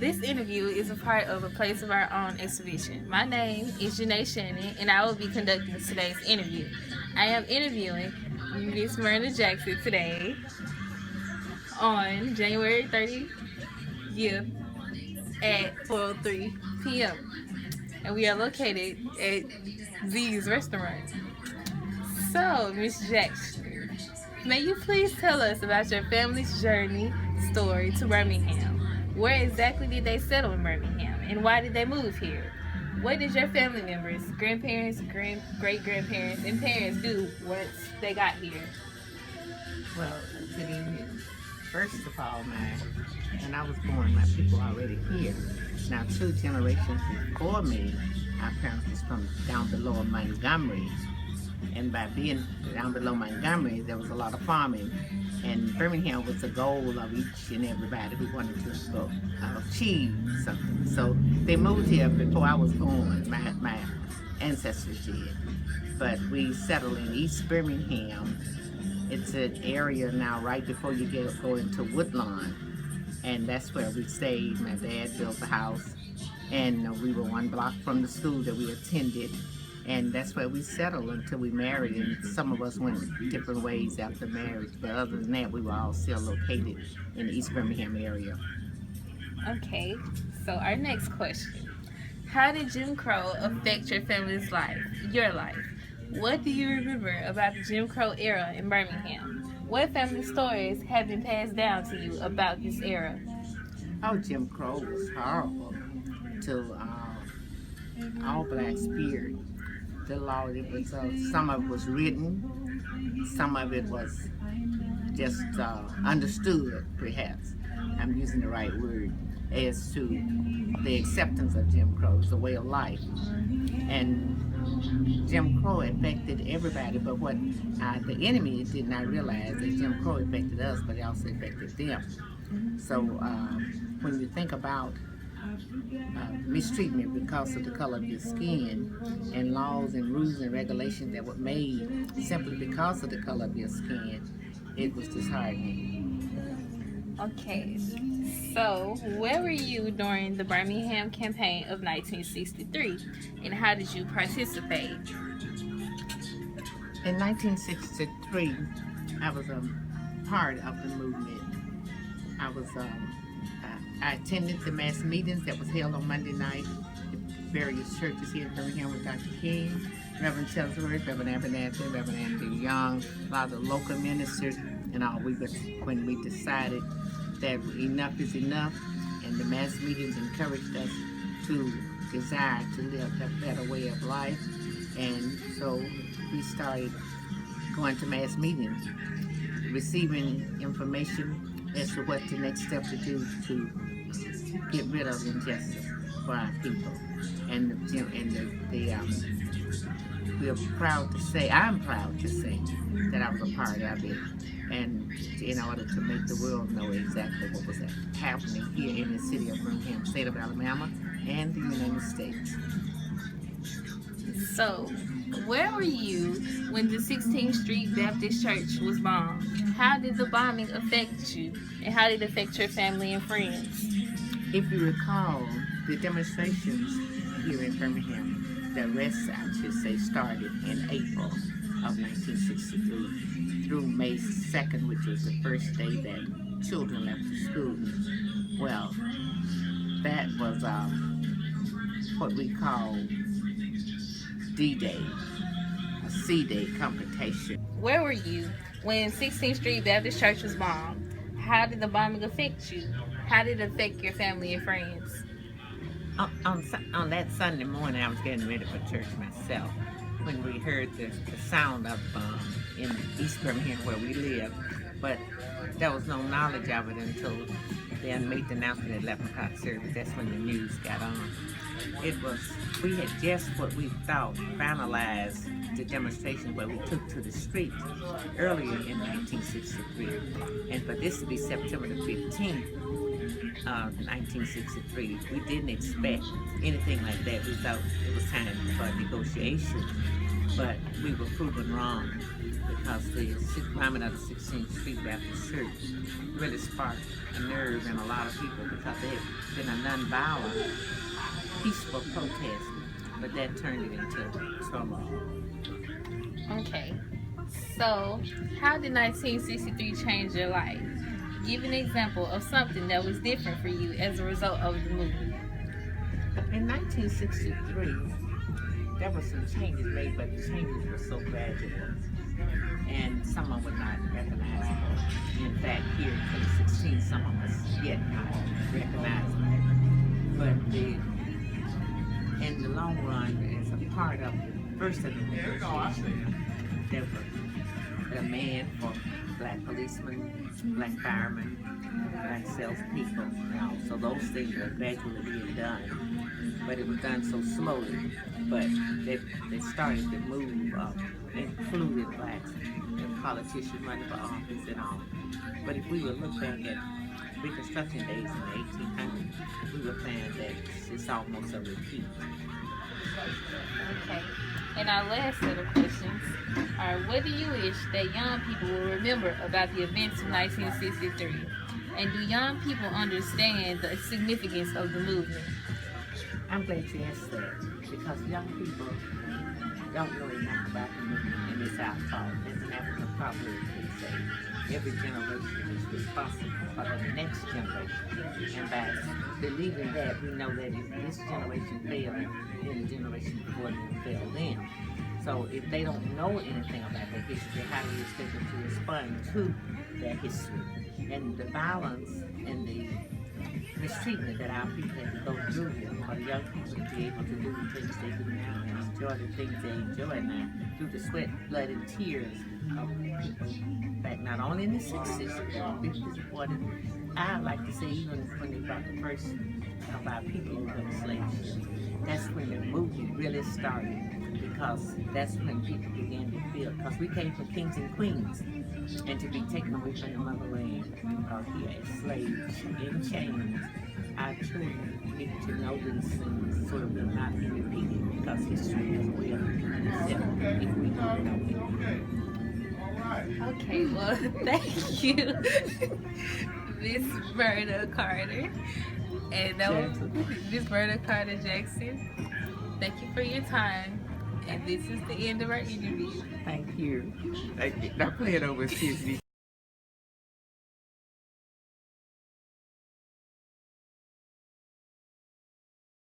This interview is a part of a Place of Our Own exhibition. My name is Janae and I will be conducting today's interview. I am interviewing Miss Myrna Jackson today on January 30th at 4:03 p.m. And we are located at Z's Restaurant. So, Miss Jackson, may you please tell us about your family's journey story to Birmingham? Where exactly did they settle in Birmingham, and why did they move here? What did your family members, grandparents, great-grandparents, and parents do once they got here? Well, good evening. First of all, when I was born, my people were already here. Now, 2 generations before me, our parents was from down below Montgomery. And by being down below Montgomery, there was a lot of farming. And Birmingham was the goal of each and everybody who wanted to go achieve something. So they moved here before I was born, my ancestors did. But we settled in East Birmingham. It's an area now right before you go into Woodlawn. And that's where we stayed. My dad built the house. And we were 1 block from the school that we attended. And that's where we settled until we married, and some of us went different ways after marriage. But other than that, we were all still located in the East Birmingham area. Okay, so our next question. How did Jim Crow affect your family's life, your life? What do you remember about the Jim Crow era in Birmingham? What family stories have been passed down to you about this era? Oh, Jim Crow was horrible to all blacks, period. The law, it was, some of it was written, some of it was just understood, perhaps. I'm using the right word, as to the acceptance of Jim Crow as a way of life. And Jim Crow affected everybody, but what the enemy did not realize that Jim Crow affected us, but it also affected them. So when you think about mistreatment because of the color of your skin, and laws and rules and regulations that were made simply because of the color of your skin, it was disheartening. Okay, so where were you during the Birmingham campaign of 1963, and how did you participate? In 1963, I was a part of the movement. I attended the mass meetings that was held on Monday night at various churches here in Birmingham with Dr. King, Reverend Chelsworth, Reverend Abernathy, Reverend Andrew Young, a lot of the local ministers, and all. When we decided that enough is enough, and the mass meetings encouraged us to desire to live a better way of life, and so we started going to mass meetings, receiving information as to what the next step to do to get rid of injustice for our people. And we are proud to say, I'm proud to say, that I was a part of it, and in order to make the world know exactly what was happening here in the city of Birmingham, state of Alabama, and the United States. So, where were you when the 16th Street Baptist Church was bombed? How did the bombing affect you, and how did it affect your family and friends? If you recall, the demonstrations here in Birmingham, the arrests, I should say, started in April of 1963 through May 2nd, which was the first day that children left the school. Well, that was what we call D-Day, a C-Day confrontation. Where were you when 16th Street Baptist Church was bombed? How did the bombing affect you? How did it affect your family and friends? On that Sunday morning, I was getting ready for church myself when we heard the sound of in East Birmingham where we live, but there was no knowledge of it until they made the announcement at 11 o'clock service. That's when the news got on. We had just what we thought finalized the demonstration where we took to the street earlier in 1963. And for this to be September the 15th, 1963. We didn't expect anything like that. We thought it was time for negotiation, but we were proven wrong because the bombing of the 16th Street Baptist Church really sparked a nerve in a lot of people because there had been a non-violent, peaceful protest, but that turned it into turmoil. Okay. So, how did 1963 change your life? Give an example of something that was different for you as a result of the movement. In 1963, there were some changes made, but the changes were so gradual, and some of them were not recognizable. In fact, here in 2016, some of us yet not recognizable. But in the long run, as a part of the first of the negotiation, there were a demand for black policemen, black firemen, black salespeople. So those things were gradually being done, but it was done so slowly. But they started to move up, including blacks and politicians running for office and all. But if we would look back at Reconstruction days in the 1800s, we would find that it's almost a repeat. Okay. And our last set of questions are, what do you wish that young people will remember about the events of 1963? And do young people understand the significance of the movement? I'm glad you asked that because young people don't know enough about the movement, and it's our fault. As an African proverb would say, every generation is responsible for the next generation. And by believing that, we know that if this generation failed, then the generation before them failed then. So if they don't know anything about their history, how do you expect them to respond to their history? And the violence and the mistreatment that our people had to go through for the young people to be able to do the things they do now and enjoy the things they enjoy now through the sweat, blood, and tears of people back not only in the 60s, 50s, 40s. I like to say even when they brought the first of our people who were slaves, that's when the movement really started. Because that's when people began to feel, because we came from kings and queens, and to be taken away from the motherland, here as slaves, in chains, our children need to know these things so that we're not be repeated, because history is will itself if we don't know it. Okay, well, thank you, Miss Myrna Carter. And that was Miss Myrna Carter Jackson. Thank you for your time. And this is the end of our interview. Thank you. Now play it over, excuse me.